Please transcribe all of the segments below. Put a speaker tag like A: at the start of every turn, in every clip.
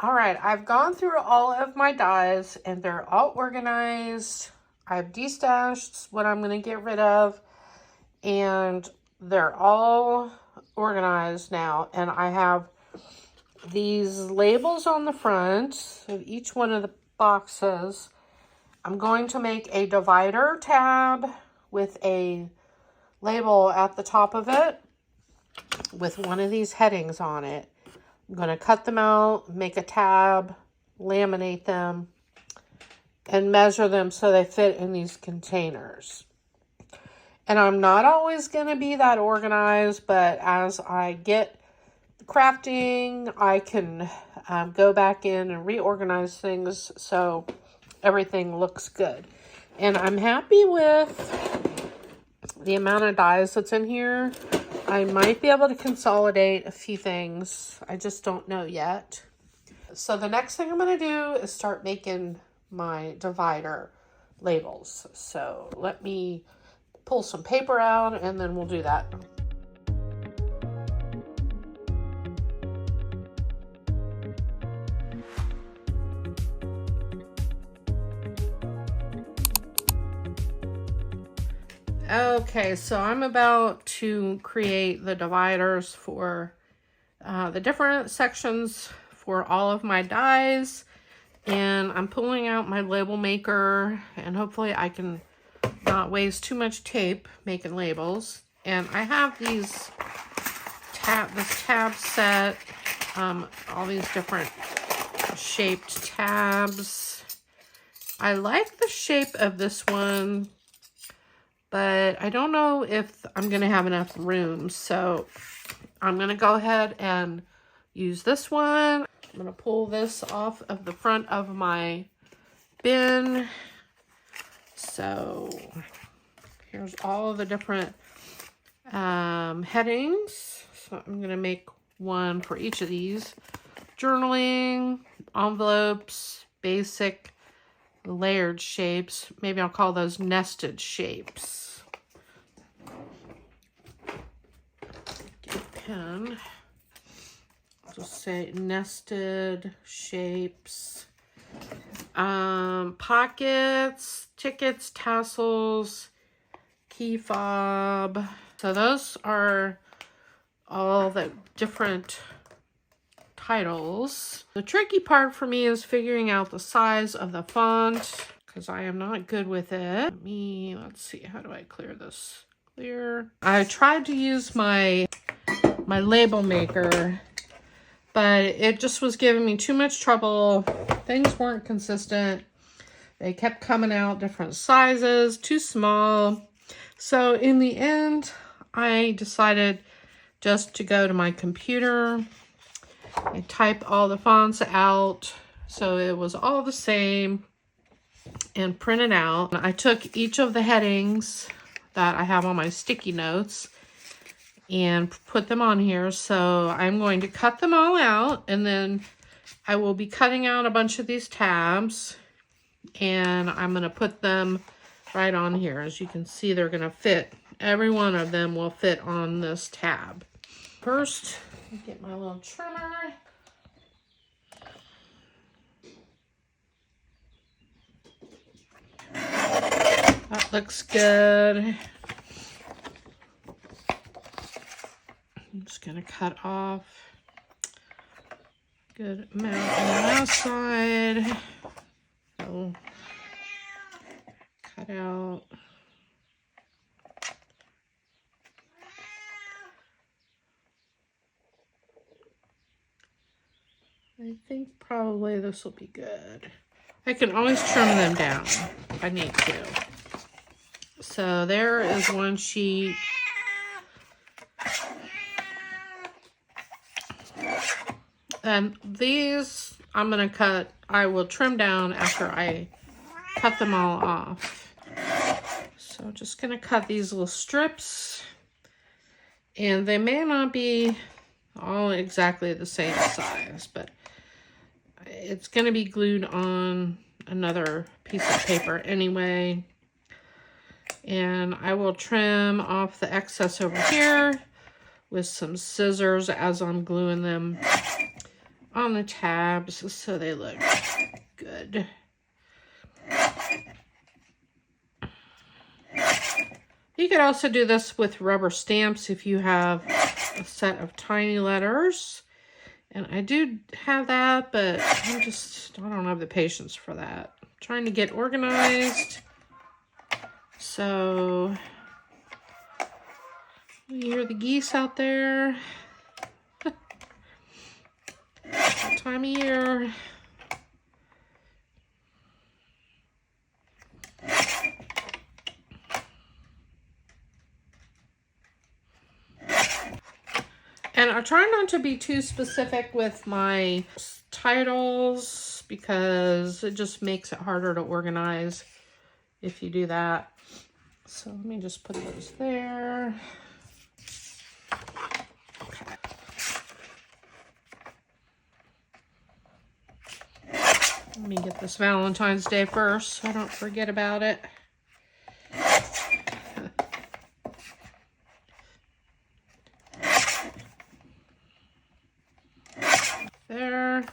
A: All right, I've gone through all of my dies and they're all organized. I've destashed what I'm going to get rid of and they're all organized now. And I have these labels on the front of each one of the boxes. I'm going to make a divider tab with a label at the top of it with one of these headings on it. I'm going to cut them out, make a tab, laminate them, and measure them so they fit in these containers. And I'm not always going to be that organized, but as I get crafting, I can go back in and reorganize things so everything looks good. And I'm happy with the amount of dies that's in here. I might be able to consolidate a few things. I just don't know yet. So the next thing I'm going to do is start making my divider labels. So let me pull some paper out and then we'll do that. Okay, so I'm about to create the dividers for the different sections for all of my dies, and I'm pulling out my label maker, and hopefully I can not waste too much tape making labels. And I have these this tab set, all these different shaped tabs. I like the shape of this one, but I don't know if I'm going to have enough room. So I'm going to go ahead and use this one. I'm going to pull this off of the front of my bin. So here's all of the different headings. So I'm going to make one for each of these. Journaling, envelopes, basic, layered shapes. Maybe I'll call those nested shapes. Get a pen. I'll just say nested shapes. Pockets, tickets, tassels, key fob. So those are all the different titles. The tricky part for me is figuring out the size of the font because I am not good with it. Let's see, how do I clear this? Clear. I tried to use my label maker, but it just was giving me too much trouble. Things weren't consistent. They kept coming out different sizes, too small. So in the end, I decided just to go to my computer. I typed all the fonts out so it was all the same and printed out. I took each of the headings that I have on my sticky notes and put them on here. So I'm going to cut them all out, and then I will be cutting out a bunch of these tabs, and I'm going to put them right on here. As you can see, they're going to fit. Every one of them will fit on this tab. First, get my little trimmer. That looks good. I'm just going to cut off a good amount on the last side. So, cut out. I think probably this will be good. I can always trim them down if I need to. So there is one sheet. And these I'm going to cut. I will trim down after I cut them all off. So I'm just going to cut these little strips. And they may not be all exactly the same size, but it's going to be glued on another piece of paper anyway. And I will trim off the excess over here with some scissors as I'm gluing them on the tabs so they look good. You could also do this with rubber stamps if you have a set of tiny letters. And I do have that, but I don't have the patience for that. I'm trying to get organized. So, you hear the geese out there? That time of year. And I try not to be too specific with my titles because it just makes it harder to organize if you do that. So let me just put those there. Okay. Let me get this Valentine's Day first so I don't forget about it. There.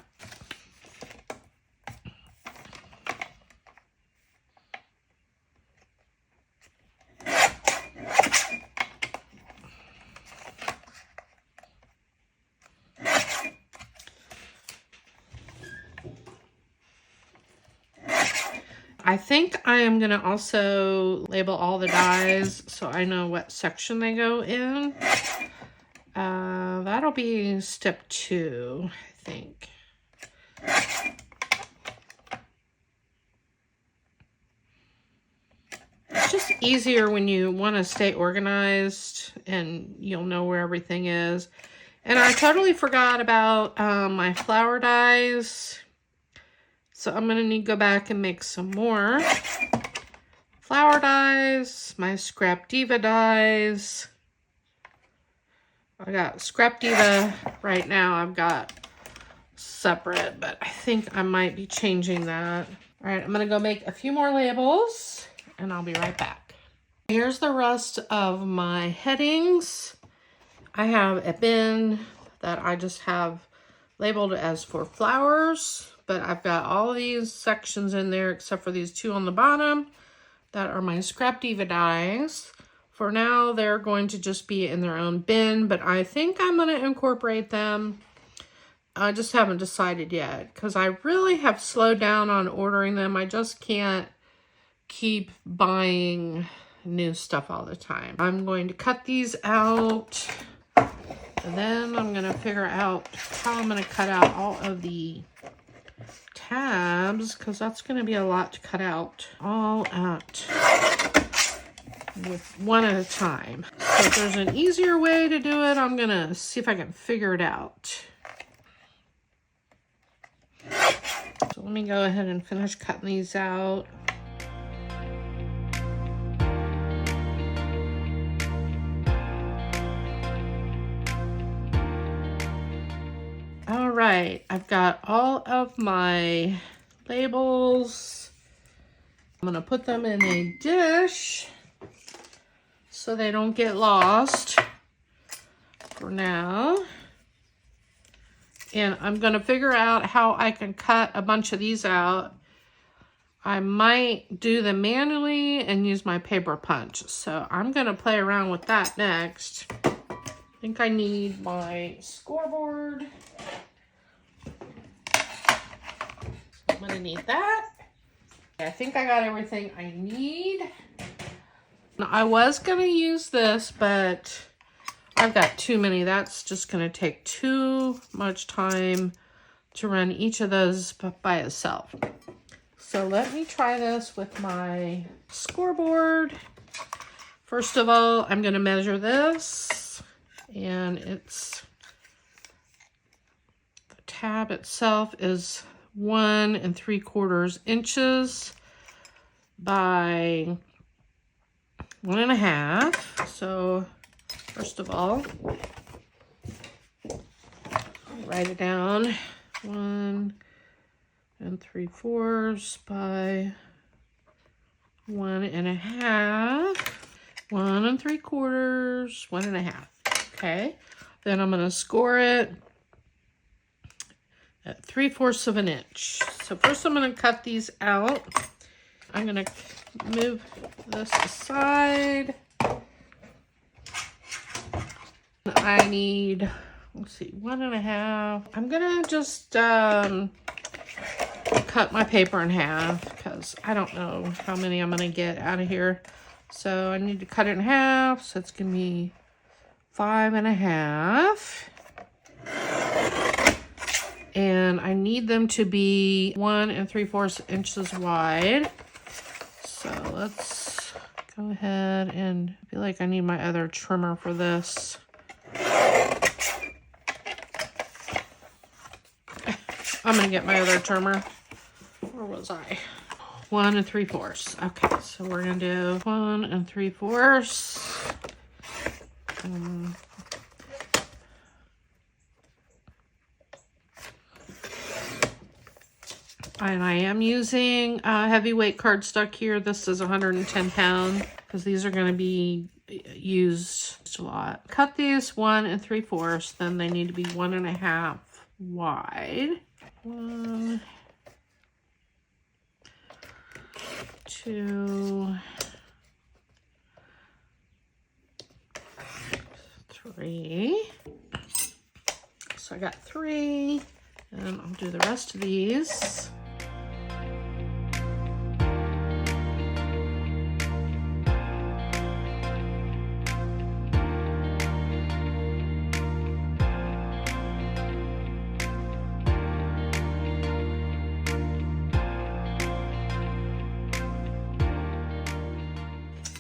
A: I think I am going to also label all the dies so I know what section they go in. That'll be step 2, I think. It's just easier when you want to stay organized and you'll know where everything is. And I totally forgot about my flower dies. So I'm going to need to go back and make some more flower dies, my Scrap Diva dies. I got Scrap Diva right now. I've got separate, but I think I might be changing that. All right, I'm going to go make a few more labels and I'll be right back. Here's the rest of my headings. I have a bin that I just have labeled as for flowers. But I've got all these sections in there except for these 2 on the bottom that are my Scrap Diva dies. For now, they're going to just be in their own bin, but I think I'm going to incorporate them. I just haven't decided yet because I really have slowed down on ordering them. I just can't keep buying new stuff all the time. I'm going to cut these out, and then I'm going to figure out how I'm going to cut out all of the tabs because that's going to be a lot to cut out all out with one at a time. So if there's an easier way to do it, I'm going to see if I can figure it out. So let me go ahead and finish cutting these out. All right, I've got all of my labels. I'm gonna put them in a dish so they don't get lost for now. And I'm gonna figure out how I can cut a bunch of these out. I might do them manually and use my paper punch. So I'm gonna play around with that next. I think I need my scoreboard. I'm gonna need that. I think I got everything I need. Now, I was gonna use this, but I've got too many. That's just gonna take too much time to run each of those by itself. So let me try this with my scoreboard. First of all, I'm gonna measure this, and the tab itself is 1 3/4 inches by 1.5. So first of all, write it down. 1 3/4 by 1.5. 1 3/4, 1.5. Okay. Then I'm going to score it at 3/4 of an inch. So first I'm going to cut these out. I'm going to move this aside. I need, let's see, 1.5. I'm going to just cut my paper in half because I don't know how many I'm going to get out of here. So I need to cut it in half. So it's going to be 5.5. And I need them to be 1 3/4 inches wide. So let's go ahead and I feel like I need my other trimmer for this. I'm gonna get my other trimmer. Where was I? 1 3/4. Okay, so we're gonna do 1 3/4. And I am using heavyweight cardstock here. This is 110 pound because these are going to be used a lot. Cut these 1 3/4. Then they need to be 1.5 wide. 1, 2, 3. So I got 3, and I'll do the rest of these.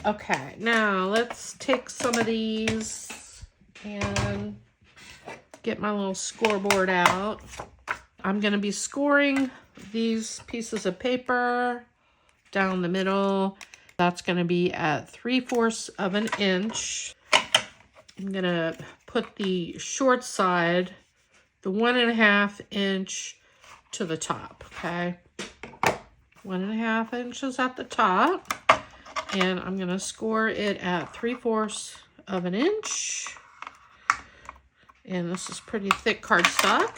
A: Okay, now let's take some of these and get my little scoreboard out. I'm going to be scoring these pieces of paper down the middle. That's going to be at 3/4 of an inch. I'm going to put the short side, the 1.5 inch to the top, okay? 1.5 inches at the top. And I'm going to score it at 3/4 of an inch. And this is pretty thick cardstock.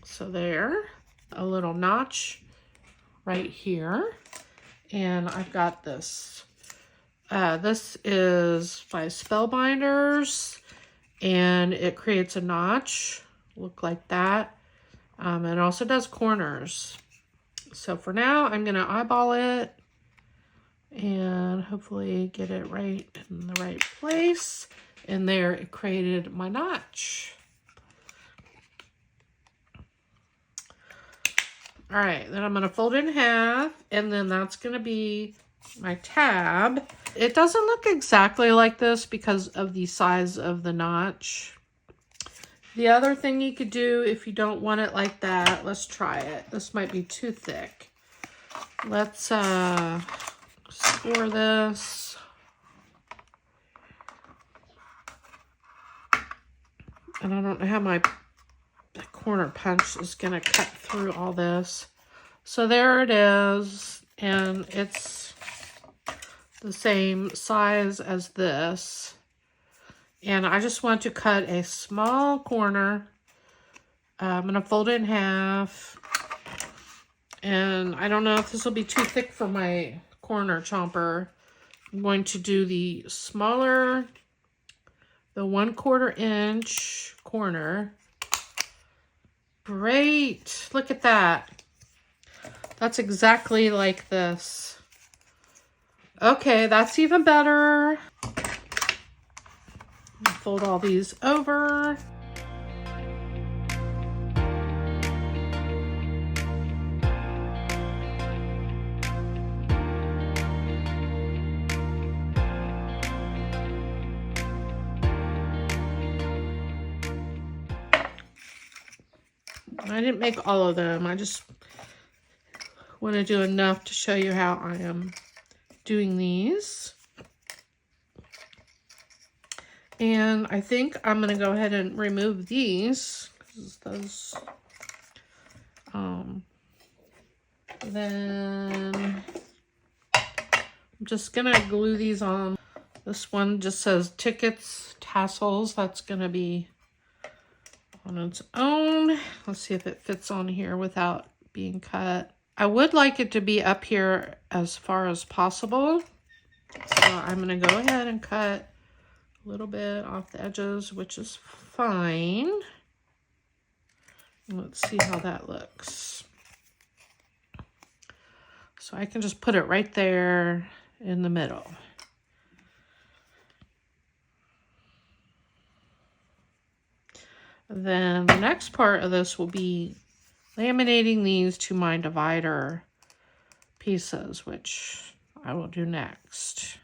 A: So there, a little notch right here. And I've got this. This is by Spellbinders. And it creates a notch. Look like that. It also does corners. So for now, I'm going to eyeball it. And hopefully get it right in the right place. And there, it created my notch. All right, then I'm going to fold it in half, and then that's going to be my tab. It doesn't look exactly like this because of the size of the notch. The other thing you could do if you don't want it like that, let's try it. This might be too thick. Let's score this. And I don't know how my corner punch is going to cut through all this. So there it is. And it's the same size as this. And I just want to cut a small corner. I'm going to fold it in half. And I don't know if this will be too thick for my corner chomper. I'm going to do the smaller, the 1/4 inch corner. Great, look at that. That's exactly like this. Okay, that's even better. Fold all these over. I didn't make all of them. I just want to do enough to show you how I am doing these. And I think I'm going to go ahead and remove these. Those, then I'm just going to glue these on. This one just says tickets, tassels. That's going to be on its own. Let's see if it fits on here without being cut. I would like it to be up here as far as possible. So I'm going to go ahead and cut a little bit off the edges, which is fine. Let's see how that looks. So I can just put it right there in the middle. Then the next part of this will be laminating these to my divider pieces, which I will do next.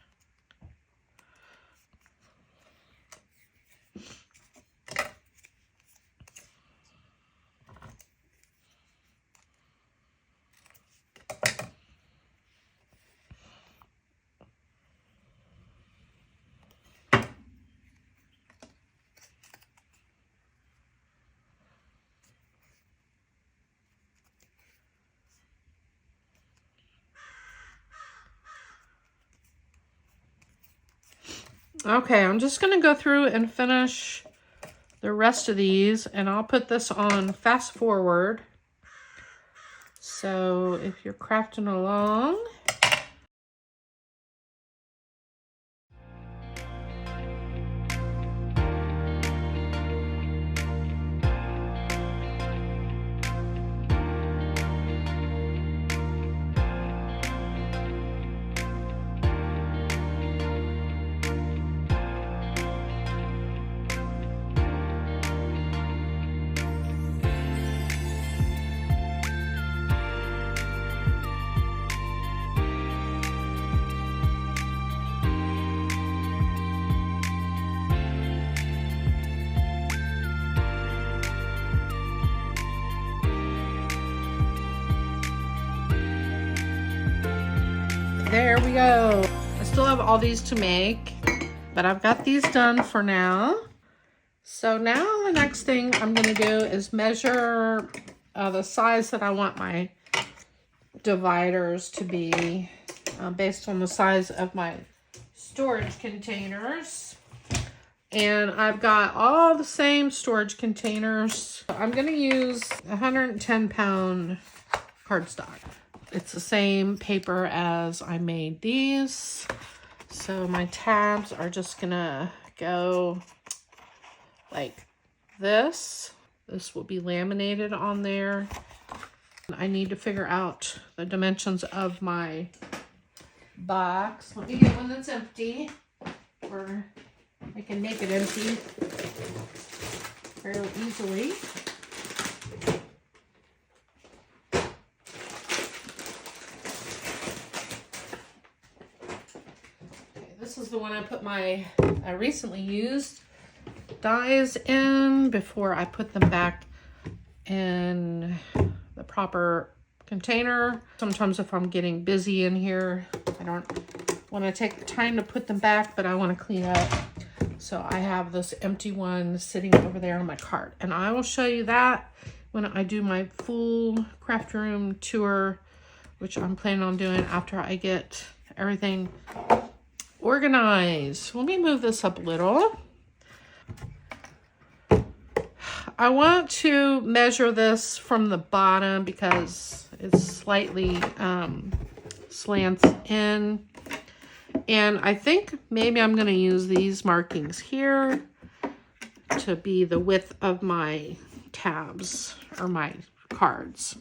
A: Okay, I'm just going to go through and finish the rest of these, and I'll put this on fast forward. So if you're crafting along, there we go. I still have all these to make, but I've got these done for now. So now the next thing I'm going to do is measure the size that I want my dividers to be based on the size of my storage containers. And I've got all the same storage containers. I'm going to use 110-pound cardstock. It's the same paper as I made these. So my tabs are just gonna go like this. This will be laminated on there. I need to figure out the dimensions of my box. Let me get one that's empty, or I can make it empty fairly easily. This is the one I put my recently used dies in before I put them back in the proper container. Sometimes if I'm getting busy in here, I don't want to take the time to put them back, but I want to clean up. So I have this empty one sitting over there on my cart, and I will show you that when I do my full craft room tour, which I'm planning on doing after I get everything organized. Let me move this up a little. I want to measure this from the bottom because it's slightly slants in. And I think maybe I'm going to use these markings here to be the width of my tabs or my cards.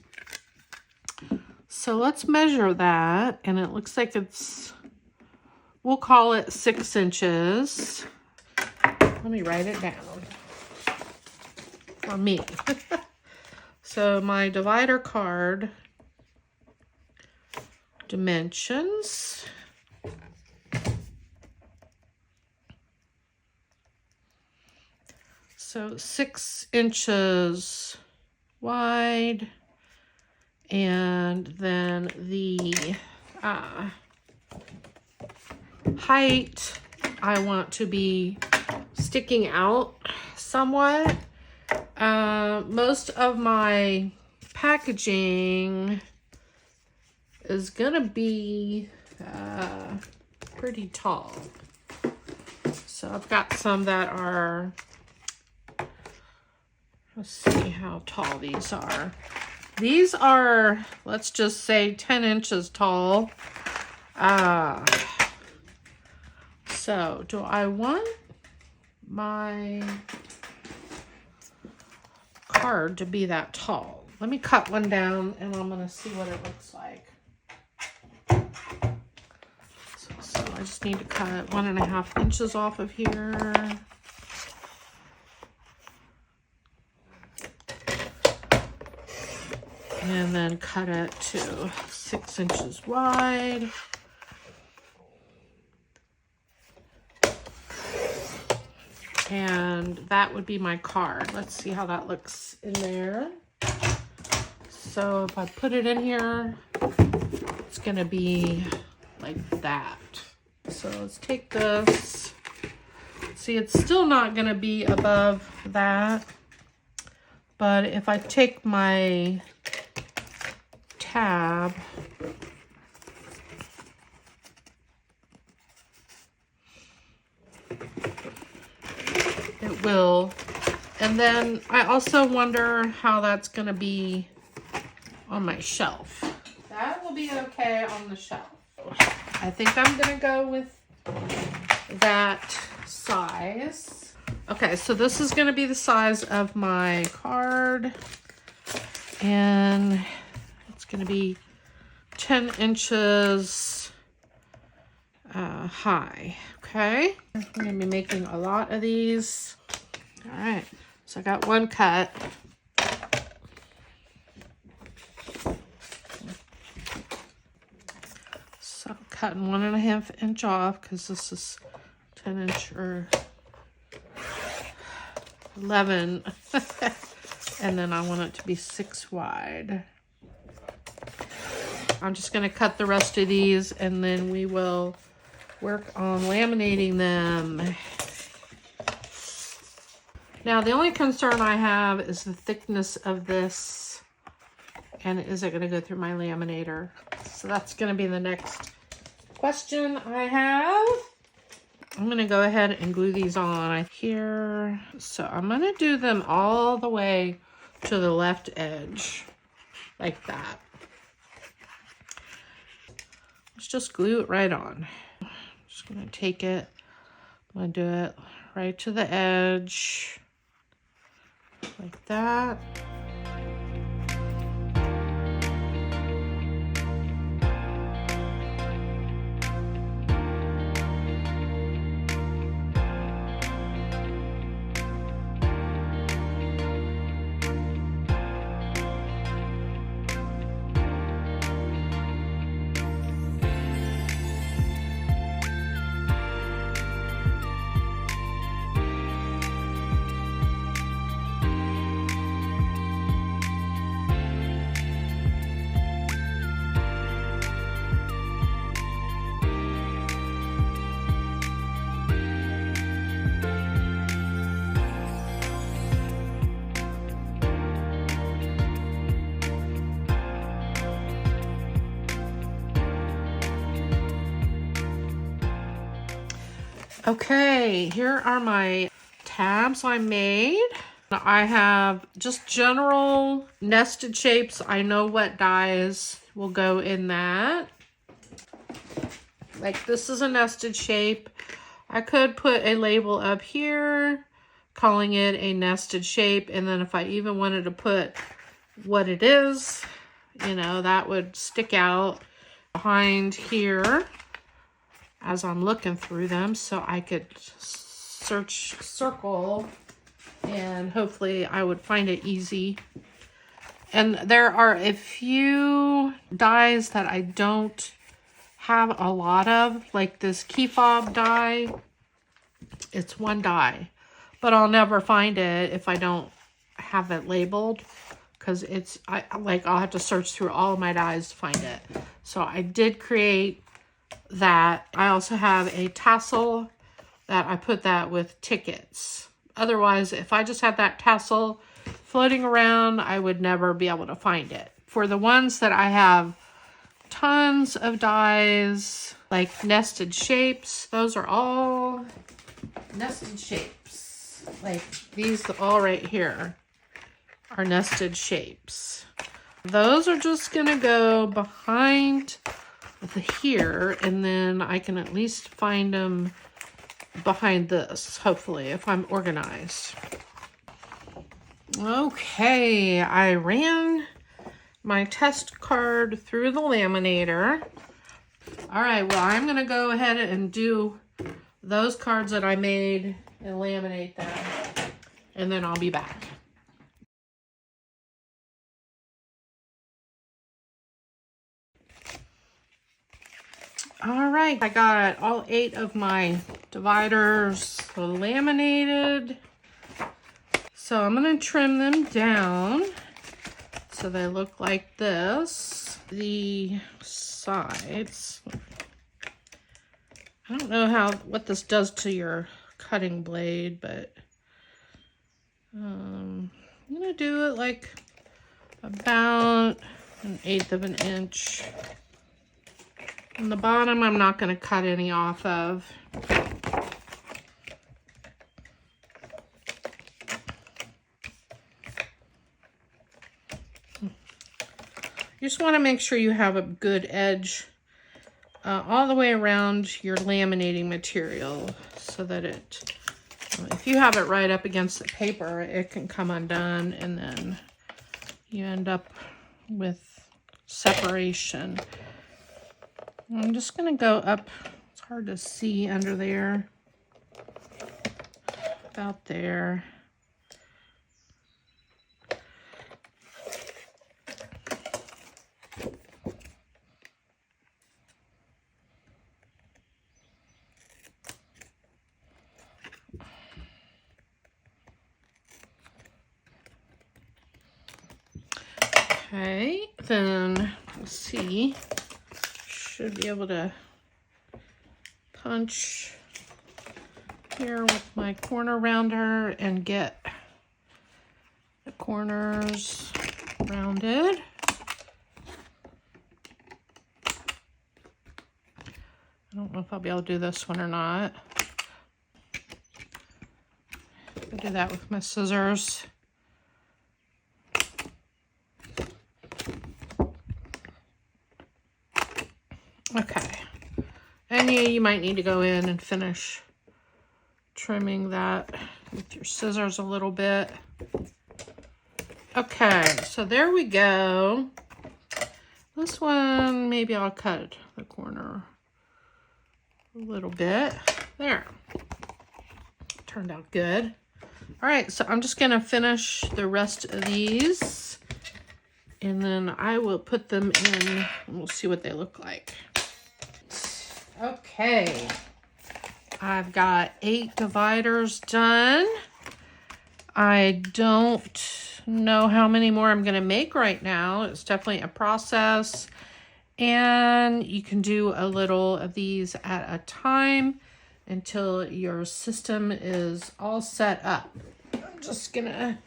A: So let's measure that. And it looks like it's, we'll call it 6 inches. Let me write it down for me. So my divider card dimensions. So 6 inches wide, and then the height I want to be sticking out somewhat. Most of my packaging is gonna be pretty tall. So I've got some that are Let's see how tall these are. These are, let's just say 10 inches tall. So do I want my card to be that tall? Let me cut one down and I'm gonna see what it looks like. So I just need to cut 1.5 inches off of here. And then cut it to 6 inches wide. And that would be my card. Let's see how that looks in there. So if I put it in here, it's gonna be like that. So let's take this. See, it's still not gonna be above that. But if I take my tab, it will. And then I also wonder how that's going to be on my shelf. That will be okay on the shelf. I think I'm going to go with that size. Okay, so this is going to be the size of my card. And it's going to be 10 inches high. Okay, I'm going to be making a lot of these. All right, so I got one cut. So cutting 1.5 inch off because this is 10 inch or 11. And then I want it to be 6 wide. I'm just going to cut the rest of these and then we will work on laminating them. Now, the only concern I have is the thickness of this, and is it going to go through my laminator? So that's going to be the next question I have. I'm going to go ahead and glue these on here. So I'm going to do them all the way to the left edge, like that. Let's just glue it right on. I'm just going to take it, I'm going to do it right to the edge, like that. Okay, here are my tabs I made. I have just general nested shapes. I know what dies will go in that. Like this is a nested shape. I could put a label up here calling it a nested shape, and then if I even wanted to put what it is, you know, that would stick out behind here as I'm looking through them, so I could circle, and hopefully I would find it easy. And there are a few dies that I don't have a lot of, like this key fob die. It's one die, but I'll never find it if I don't have it labeled, because I'll have to search through all of my dies to find it. So I did create that. I also have a tassel that I put that with tickets. Otherwise, if I just had that tassel floating around, I would never be able to find it. For the ones that I have tons of dies, like nested shapes, those are all nested shapes. Like these all right here. our nested shapes. Those are just gonna go behind here, and then I can at least find them behind this, hopefully, if I'm organized. Okay, I ran my test card through the laminator. All right, well, I'm gonna go ahead and do those cards that I made and laminate them, and then I'll be back. All right, I got all 8 of my dividers laminated. So I'm gonna trim them down so they look like this. The sides, I don't know what this does to your cutting blade, but I'm gonna do it like about 1/8 of an inch. On the bottom, I'm not going to cut any off of. You just want to make sure you have a good edge all the way around your laminating material so that if you have it right up against the paper, it can come undone and then you end up with separation. I'm just going to go up, it's hard to see under there, about there. Okay, then let's see. Should be able to punch here with my corner rounder and get the corners rounded. I don't know if I'll be able to do this one or not. I'll do that with my scissors. Okay, and you might need to go in and finish trimming that with your scissors a little bit. Okay, so there we go. This one, maybe I'll cut the corner a little bit. There. Turned out good. All right, so I'm just going to finish the rest of these, and then I will put them in, and we'll see what they look like. Okay, I've got 8 dividers done. I don't know how many more I'm going to make right now. It's definitely a process, and you can do a little of these at a time until your system is all set up. I'm just going to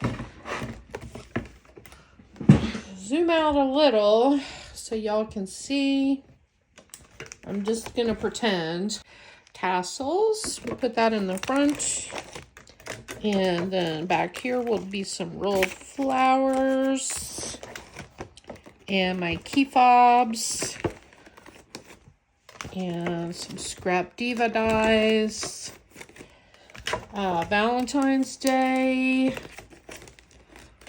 A: zoom out a little so y'all can see. I'm just going to pretend. Tassels, we'll put that in the front. And then back here will be some rolled flowers. And my key fobs. And some scrap diva dies. Valentine's Day.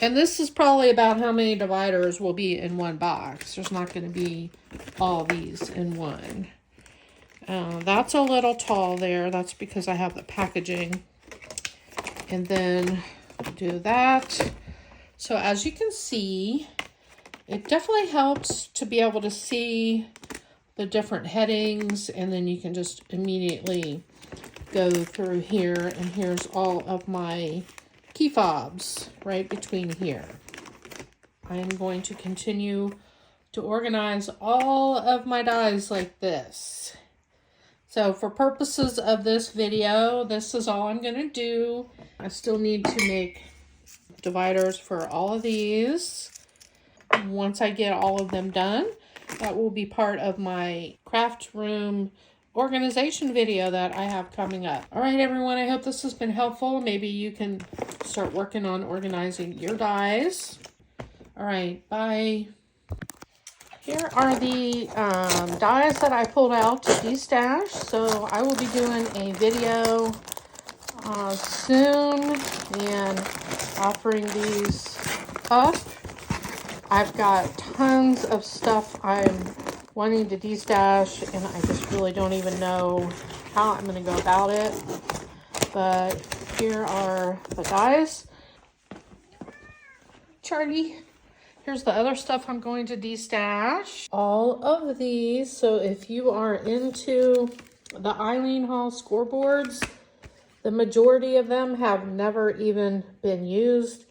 A: And this is probably about how many dividers will be in one box. There's not going to be all these in one. That's a little tall there. That's because I have the packaging. And then do that. So as you can see, it definitely helps to be able to see the different headings, and then you can just immediately go through here, and here's all of my key fobs right between here. I'm going to continue to organize all of my dies like this. So for purposes of this video, this is all I'm going to do. I still need to make dividers for all of these. Once I get all of them done, that will be part of my craft room organization video that I have coming up. All right, everyone, I hope this has been helpful. Maybe you can start working on organizing your dies. All right, bye. Here are the dies that I pulled out to destash. So I will be doing a video soon and offering these up. I've got tons of stuff I'm wanting to destash, and I just really don't even know how I'm going to go about it. But here are the dies. Charlie. Here's the other stuff I'm going to destash. All of these, so if you are into the Eileen Hall scoreboards, the majority of them have never even been used.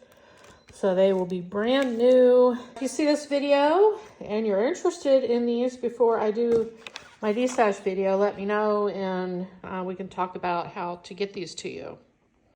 A: So they will be brand new. If you see this video and you're interested in these before I do my destash video, let me know and we can talk about how to get these to you.